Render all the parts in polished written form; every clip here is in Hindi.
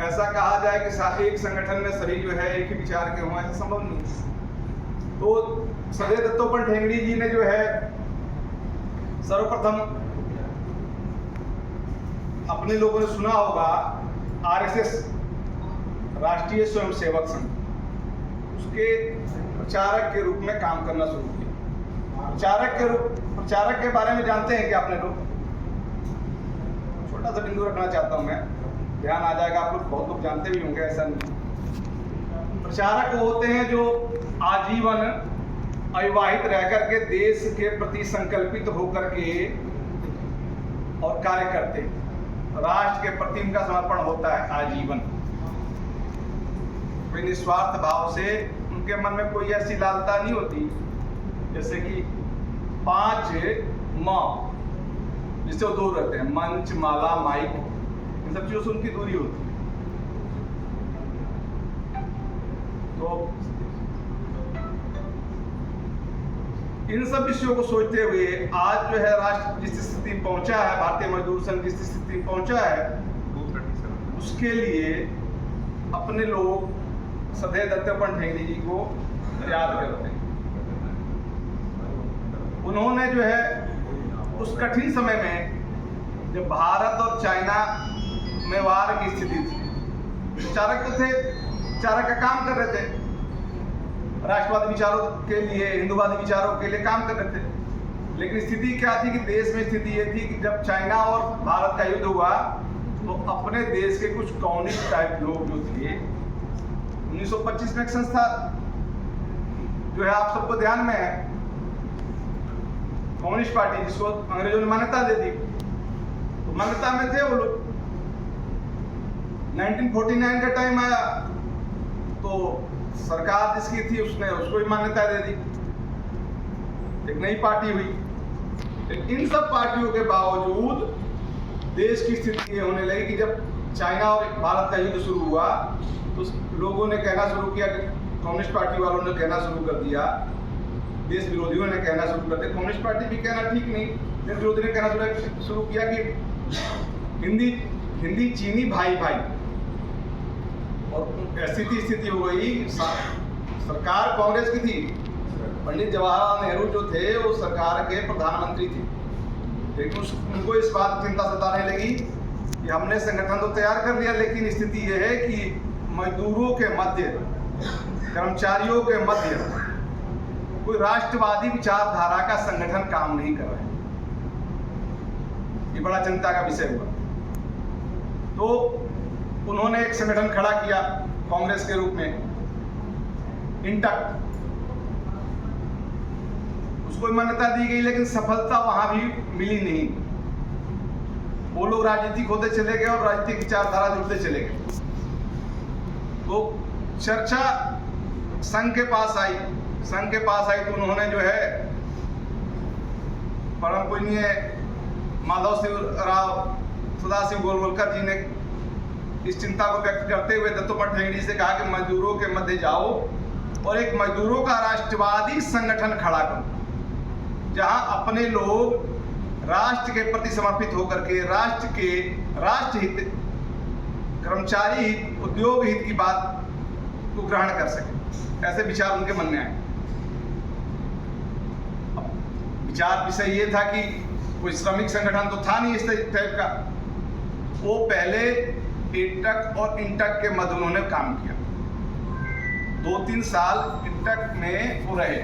ऐसा कहा जाए कि एक संगठन में सभी जो है एक ही विचार के हों, ऐसा संभव नहीं। तो सदैव दत्तोपंत ठेंगड़ी जी ने जो है सर्वप्रथम, अपने लोगों ने सुना होगा, आरएसएस राष्ट्रीय स्वयंसेवक संघ, उसके प्रचारक के रूप में काम करना शुरू किया। प्रचारक के बारे में जानते हैं कि आपने लोग, छोटा सा बिंदु रखना चाहता हूं मैं, ध्यान आ जाएगा, आप लोग बहुत लोग जानते भी होंगे, ऐसा नहीं। प्रचारक वो होते हैं जो आजीवन अविवाहित रह करके देश के प्रति संकल्पित होकर के और कार्य करते, राष्ट्र के प्रति उनका समर्पण होता है आजीवन, कोई निस्वार्थ भाव से, उनके मन में कोई ऐसी लालसा नहीं होती जैसे कि 5 म जिससे वो दूर रहते हैं, मंच, माला, माइक, इन सब चीजों से उनकी दूरी होती है। तो इन सब विषयों को सोचते हुए आज जो है राष्ट्र जिस स्थिति में पहुंचा है, भारतीय मजदूर संघ जिस स्थिति में पहुंचा है, उसके लिए अपने लोग सदैव दत्तोपंत ठेंगड़ी जी को याद करते हैं। उन्होंने जो है उस कठिन समय में जब भारत और चाइना में वार की स्थिति थी, विचारक तो थे, विचारक का काम कर रहे थे, राष्ट्रवादी विचारों के लिए, हिंदूवादी विचारों के लिए काम कर रहे थे। लेकिन स्थिति क्या थी कि देश में स्थिति ये थी कि जब चाइना और भारत का युद्ध हुआ तो अपने देश के कुछ कम्युनिस्ट टाइप लोग जो थे, 1925 में एक संस्था जो है आप सबको ध्यान में है, कम्युनिस्ट पार्टी, जिसको अंग्रेजों ने मान्यता दे दी, तो मान्यता में थे वो लोग। 1949 का टाइम आया तो सरकार जिसकी थी उसने उसको भी मान्यता दे दी, एक नई पार्टी हुई। इन सब पार्टियों के बावजूद देश की स्थिति ये होने लगी कि जब चाइना और भारत का युद्ध शुरू हुआ तो लोगों ने कहना शुरू किया, कि कम्युनिस्ट पार्टी वालों ने कहना शुरू कर दिया, देश विरोधियों ने कहना शुरू कर दिया, कम्युनिस्ट पार्टी भी कहना ठीक नहीं, देश विरोधी ने कहना शुरू किया कि हिंदी चीनी भाई भाई, और ऐसी स्थिति हो गई। सरकार कांग्रेस की थी, पंडित जवाहरलाल नेहरू जो थे वो सरकार के प्रधानमंत्री थे, लेकिन उनको इस बात की चिंता सताने लगी कि हमने संगठन तो तैयार कर लिया, लेकिन स्थिति यह है कि मजदूरों के मध्य, कर्मचारियों के मध्य कोई राष्ट्रवादी विचारधारा का संगठन काम नहीं कर रहा है। ये बड़ा चिंता का विषय हुआ। तो उन्होंने एक संगठन खड़ा किया कांग्रेस के रूप में, इंटक, उसको मान्यता दी गई, लेकिन सफलता वहां भी मिली नहीं। वो लोग राजनीतिक होते चले गए और राजनीतिक विचारधारा जुड़ते चले गए। तो चर्चा संघ के पास आई, तो उन्होंने जो है परम पूजनीय माधव सिंह राव सदाशिव गोलवलकर जी ने इस चिंता को व्यक्त करते हुए दत्तोपंत ठेंगड़ी से कहा कि मजदूरों के मध्य जाओ और एक मजदूरों का राष्ट्रवादी संगठन खड़ा करो, जहां अपने लोग राष्ट्र के प्रति समर्पित होकर के राष्ट्र हित, कर्मचारी हित, उद्योग हित की बात को ग्रहण कर सके। ऐसे विचार उनके मन में आए। विचार विषय ये था कि कोई श्रमिक संगठन तो था नहीं इस टाइप का। वो पहले इंटक और इंटक के मध्य उन्होंने काम किया, 2-3 साल इंटक में वो रहे,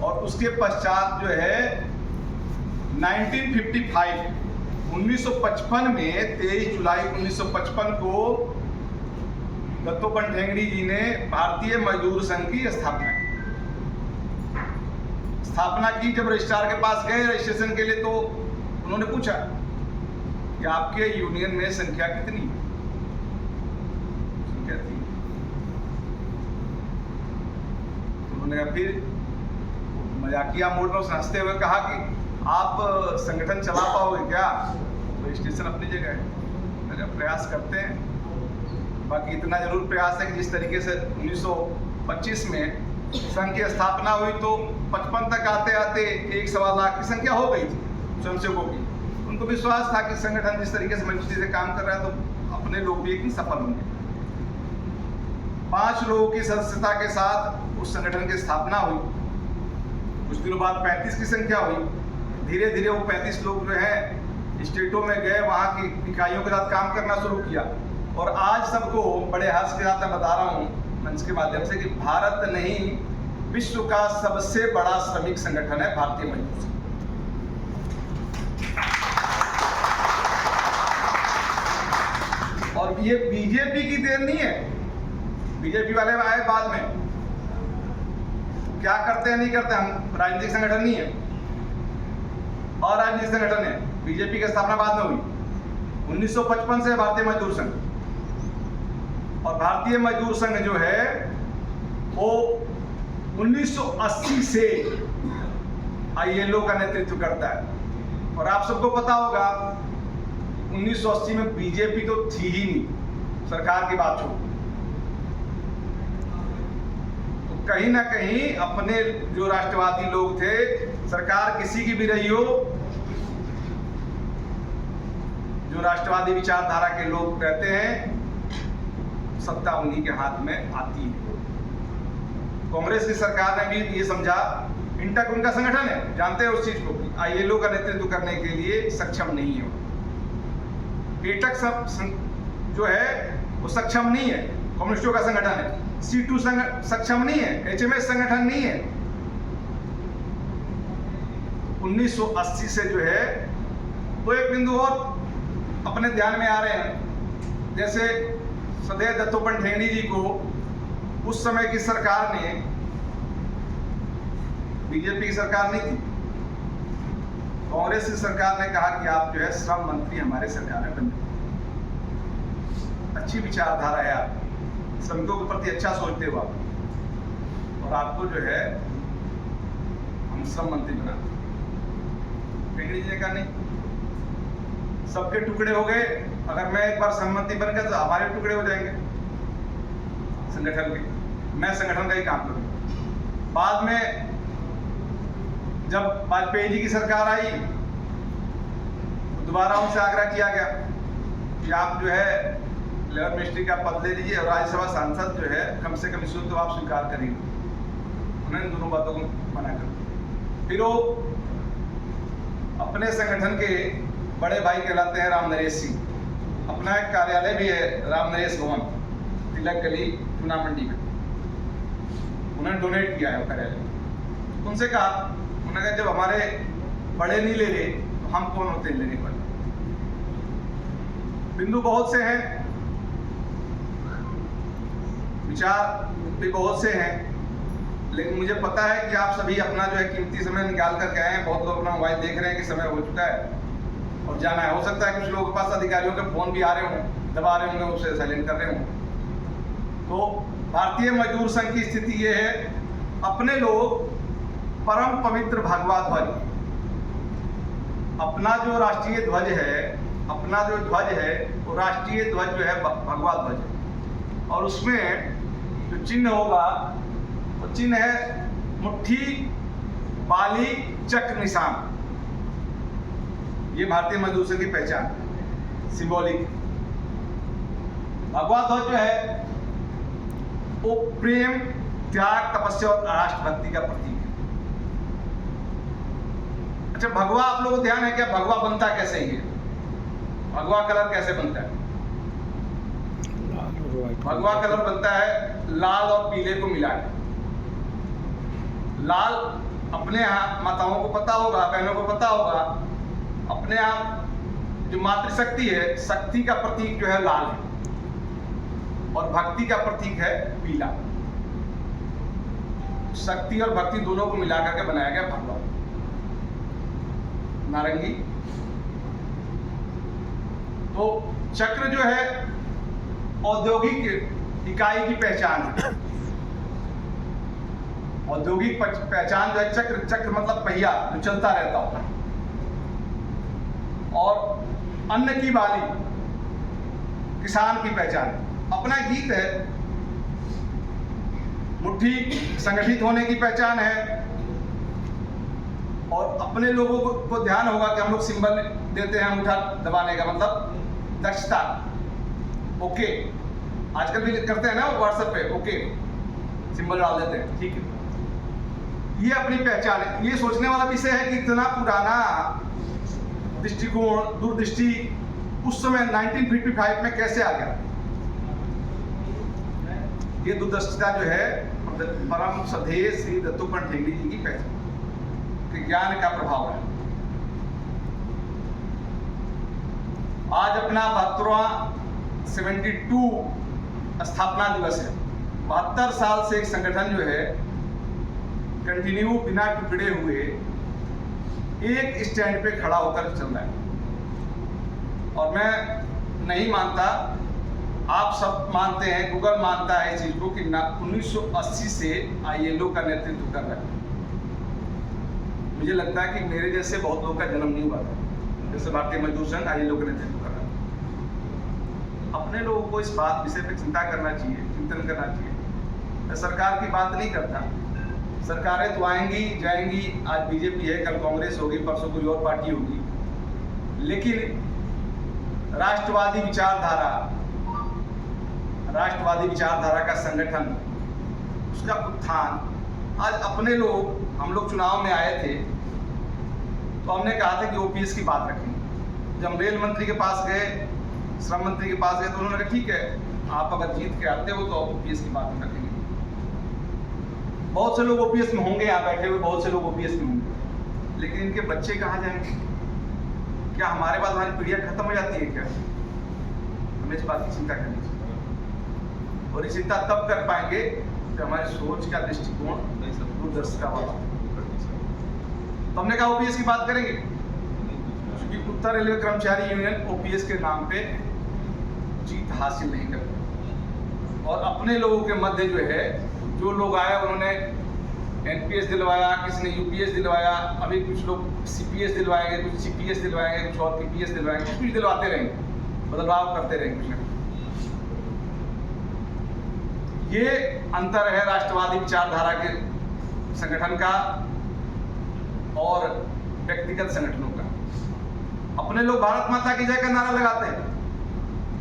और उसके पश्चात जो है 1955 में 23 जुलाई 1955 को दत्तोपंत ठेंगड़ी जी ने भारतीय मजदूर संघ की स्थापना की। जब रजिस्ट्रार के पास गए रजिस्ट्रेशन के लिए तो उन्होंने पूछा कि आपके यूनियन में संख्या कितनी है? संख्या 3। तो उन्होंने कहा, फिर मजाकिया मोड में हंसते हुए कहा कि आप संगठन चला पाओगे क्या? रजिस्ट्रेशन अपनी जगह है, अगर प्रयास करते हैं, बाकी इतना जरूर प्रयास है कि जिस तरीके से 1925 में संघ की स्थापना हुई तो 55 तक आते आते 1-1.25 लाख की संख्या हो गई थी स्वयंसेवकों की। उनको विश्वास था कि संगठन जिस तरीके से मजबूती से काम कर रहा है तो अपने अपने लोग भी एक दिन सफल होंगे। 5 लोगों की सदस्यता के साथ उस संगठन की स्थापना हुई। कुछ दिनों बाद 35 की संख्या हुई। धीरे धीरे वो 35 लोग जो है स्टेटों में गए, वहाँ की इकाइयों के साथ काम करना शुरू किया। और आज सबको बड़े हर्ष के साथ मैं बता रहा हूँ मंच के माध्यम से कि भारत नहीं, विश्व का सबसे बड़ा श्रमिक संगठन है भारतीय मजदूर संघ। और ये बीजेपी की देन नहीं है। बीजेपी वाले आए बाद में, क्या करते हैं नहीं करते, हम राजनीतिक संगठन नहीं है और राजनीतिक संगठन है। बीजेपी की स्थापना बाद में हुई 1955 से भारतीय मजदूर संघ। और भारतीय मजदूर संघ जो है वो 1980 से आईएलओ का नेतृत्व करता है। और आप सबको पता होगा 1980 में बीजेपी तो थी ही नहीं, सरकार की बात छोड़ो। तो कहीं ना कहीं अपने जो राष्ट्रवादी लोग थे, सरकार किसी की भी रही हो, जो राष्ट्रवादी विचारधारा के लोग रहते हैं, सत्ता उन्हीं के हाथ में आती है। कांग्रेस की सरकार ने भी ये समझा, इंटक उनका संगठन है, जानते हैं उस चीज को, आईएलओ का नेतृत्व करने के लिए सक्षम नहीं है। एटक जो है वो सक्षम नहीं है, कम्युनिस्टों का संगठन है। C2 सक्षम नहीं है, HMS संगठन नहीं है। 1980 से जो है वो एक बिंदु और अपने ध्यान में आ रहे हैं। जैसे सदैव दत्तोपंत ठेंगड़ी जी को उस समय की सरकार ने, बीजेपी की सरकार नहीं थी, कांग्रेस की सरकार ने कहा कि आप जो है श्रम मंत्री हमारे सरकार में बन जाए। अच्छी विचारधारा है, आप श्रमिकों के प्रति अच्छा सोचते हो आप, और आपको जो है हम श्रम मंत्री बनाते। ठेंगड़ी जी ने कहा नहीं, सबके टुकड़े हो गए, अगर मैं एक बार श्रम मंत्री बन गया तो हमारे टुकड़े हो जाएंगे संगठन के, मैं संगठन का ही काम करूंगा। बाद में जब वाजपेयी जी की सरकार आई, दोबारा उनसे आग्रह किया गया कि आप जो है लेबर मिनिस्ट्री का पद ले लीजिए और राज्यसभा सांसद जो है कम से कम इसको तो आप स्वीकार करेंगे। उन्होंने दोनों बातों को मना कर दिया। फिर वो अपने संगठन के बड़े भाई कहलाते हैं राम नरेश सिंह, अपना एक कार्यालय भी है राम नरेश भवन, तिलक गली, चुना मंडी में, उन्होंने डोनेट किया है वो कार्यालय। उनसे कहा, उन्होंने कहा जब हमारे बड़े नहीं ले रहे तो हम कौन होते हैं लेने वाले। बिंदु बहुत से हैं, विचार भी बहुत से हैं, लेकिन मुझे पता है कि आप सभी अपना जो है कीमती समय निकाल कर आए हैं। बहुत लोग अपना मोबाइल देख रहे हैं कि समय हो चुका है और जाना है। हो सकता है कुछ लोगों के पास अधिकारियों के फोन भी आ रहे हों, दबा रहे होंगे, उसे साइलेंट कर रहे हों। तो भारतीय मजदूर संघ की स्थिति ये है, अपने लोग परम पवित्र भगवा ध्वज, अपना जो राष्ट्रीय ध्वज है, अपना जो ध्वज है वो राष्ट्रीय ध्वज जो है भगवा ध्वज है। और उसमें जो चिन्ह होगा वो चिन्ह है मुट्ठी, बाली, चक्र, निशान। ये भारतीय मजदूर संघ की पहचान, सिंबॉलिक। भगवा ध्वज जो है वो प्रेम, त्याग, तपस्या और राष्ट्रभक्ति का प्रतीक है। अच्छा, भगवा आप लोगों को ध्यान है क्या? भगवा बनता कैसे है? भगवा कलर कैसे बनता है? भगवा कलर बनता है लाल और पीले को मिला के। लाल अपने यहाँ माताओं को पता होगा, बहनों को पता होगा, अपने यहाँ जो मातृशक्ति है, शक्ति का प्रतीक जो है लाल है, और भक्ति का प्रतीक है पीला। शक्ति और भक्ति दोनों को मिलाकर के बनाया गया भगवा। नारंगी। तो चक्र जो है औद्योगिक इकाई की पहचान है। औद्योगिक पहचान जो है चक्र, चक्र मतलब पहिया जो चलता रहता हो। और अन्न की बाली किसान की पहचान है। अपना गीत है। मुट्ठी संगठित होने की पहचान है। और अपने लोगों को ध्यान होगा कि हम लोग सिंबल देते हैं अंगूठा दबाने का, मतलब दक्षता। ओके, आजकल भी करते हैं ना व्हाट्सएप पे, ओके सिंबल डाल देते हैं, ठीक है। ये अपनी पहचान है। ये सोचने वाला विषय है कि इतना पुराना दृष्टिकोण, दूरदृष्टि उस समय 1955 में कैसे आ गया। ये दूरदर्शिता जो है परम श्रद्धेय श्री दत्तोपंत ठेंगड़ी जी की पहचान कि ज्ञान का प्रभाव है। आज अपना 72वां 72 स्थापना दिवस है। 72 साल से एक संगठन जो है कंटिन्यू बिना टुकड़े हुए एक स्टैंड पे खड़ा होकर चल रहा है। और मैं नहीं मानता, आप सब मानते हैं, गूगल मानता है इस चीज को कि 1980 से ILO का नेतृत्व कर रहा है। मुझे लगता है कि मेरे जैसे बहुत लोगों का जन्म नहीं हुआ था जैसे भारतीय मजदूर संघ ILO का नेतृत्व कर रहा है। अपने लोगों को इस बात विषय पे चिंता करना चाहिए, चिंतन करना चाहिए। मैं सरकार की बात नहीं करता, सरकारें तो आएंगी जाएंगी, आज बीजेपी है, कल कांग्रेस होगी, परसों कोई और पार्टी होगी, लेकिन राष्ट्रवादी विचारधारा का संगठन, उसका उत्थान। आज अपने लोग, हम लोग चुनाव में आए थे तो हमने कहा था कि OPS की बात रखेंगे। जब रेल मंत्री के पास गए, श्रम मंत्री के पास गए, तो उन्होंने कहा ठीक है, आप अगर जीत के आते हो तो OPS की बात रखेंगे। बहुत से लोग OPS में होंगे, यहाँ बैठे हुए बहुत से लोग OPS में होंगे, लेकिन इनके बच्चे कहाँ जाएंगे? क्या हमारे बाद हमारी पीढ़ियाँ खत्म हो जाती है क्या? हमें इस बात की चिंता करनी चाहिए, और ये चिंता तब कर पाएंगे जब हमारी सोच का दृष्टिकोण दूरदर्शिता वाला। तो हमने कहा OPS की बात करेंगे, क्योंकि उत्तर रेलवे कर्मचारी यूनियन OPS के नाम पे जीत हासिल नहीं करती। और अपने लोगों के मध्य जो है, जो लोग आए उन्होंने NPS दिलवाया, किसी ने UPS दिलवाया, अभी कुछ लोग CPS दिलवाएंगे, कुछ CPS दिलवाएंगे, कुछ और PPS दिलवाएंगे, कुछ दिलवाते रहेंगे, बदलाव करते रहेंगे कुछ। ये अंतर है राष्ट्रवादी विचारधारा के संगठन का और व्यक्तिगत संगठनों का। अपने लोग भारत माता की जय का नारा लगाते हैं,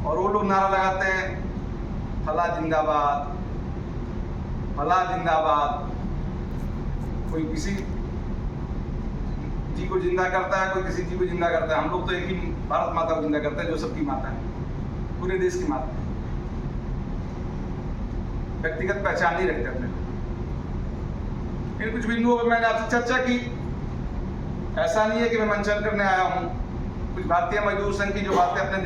और वो लोग नारा लगाते हैं फला जिंदाबाद, फला जिंदाबाद। कोई किसी जी को जिंदा करता है, कोई किसी जी को जिंदा करता है। हम लोग तो एक ही भारत माता को जिंदा करते हैं, जो सबकी माता है, पूरे देश की माता है। व्यक्तिगत पहचान नहीं रखते अपने। इन कुछ बिंदुओं पर मैंने आपसे चर्चा की। ऐसा नहीं है कि मैं मंचन करने आया हूं। कुछ भारतीय मजदूर संघ की जो बातें अपने